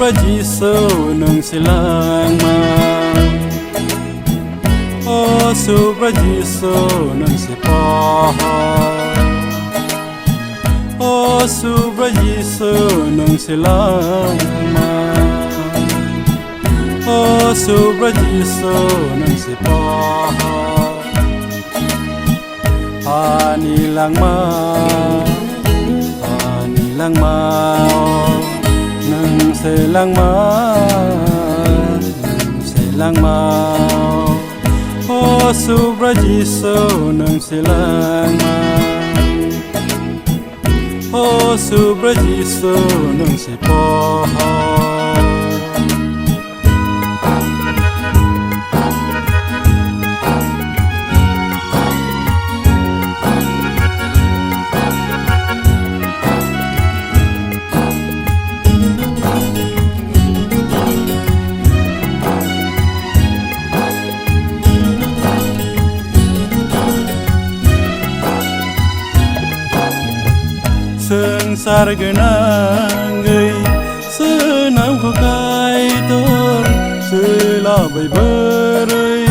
พระเยซูหนึ่งสิลางมาโอ้สู่พระเยซูหนึ่งสิปอโอ้สู่พระเยซูหนึ่งสิลางมาโอ้สู่พระเยซูหนึ่งสิปอพานีลังมาพานีลังมาหนึ่งเสลังมาหนึ่งเสลังมาโอ้สู่พระเยซูหนึ่งเสลังมาโอ้สู่พระเยซูหนึ่งเสปอsương sar genangai senam khakai tor sela bai berai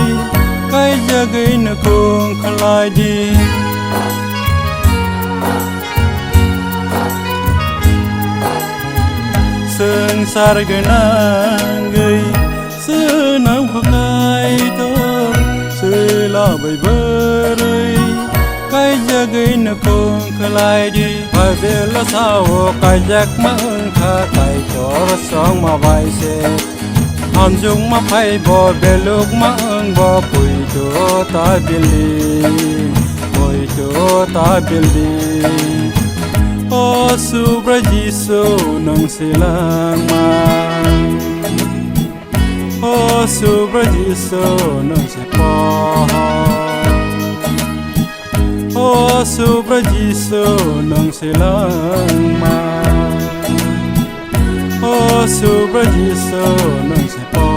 kai jagai na kong khalai di sương sar genangai senam khakai tor sela bai berai kai jagai na kong khalai di bai bela sao kai jak mang kha kai chor song ma bai se han jung ma phai bo beluk mang bo pui to ta bili pui to ta bili o su bra jisu nang silang ma o su bra jisu nang se poโอ้สู่พระเยซูนองสิลังมาโอ้สู่พระเยซูนองสิปอ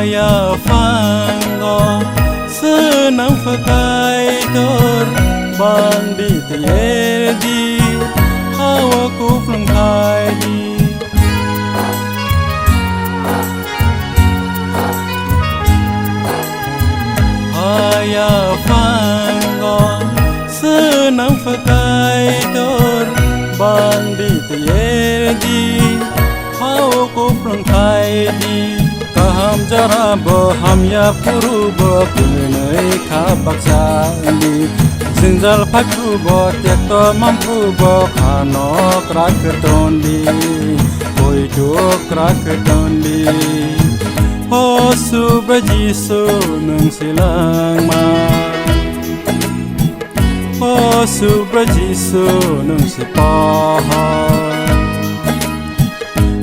ya fango senam fakai tor bang di tayedi hawa ku flung kai di ya fango senam fakai tor bang di tayedi hawa ku flung kai di ham jara bo ham ya puru bo punai kha baksa li sinjal phakru bo tekto mampu bo khano krak tondi koi jo krak tondi ho su bra jisu nang silang ma ho su bra jisu nang sipa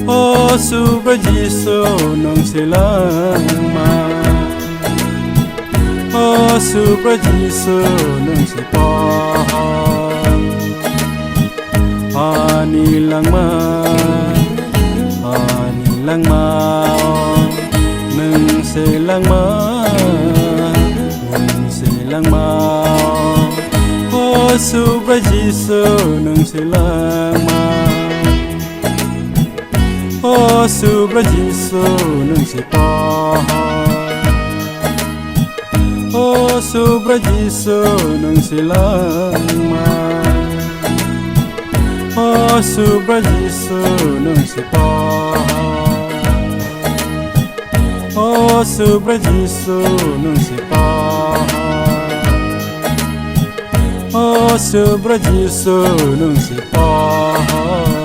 o su bra jisu nong silang ma o su bra jisu nong sipa ani lang ma nong silang ma nong silang ma o su bra jisu nong silang ma o su bra jisu nang si pa o su bra jisu nang silang ma o su bra jisu nang si pa o su bra jisu nang si pa o su bra jisu nang si pa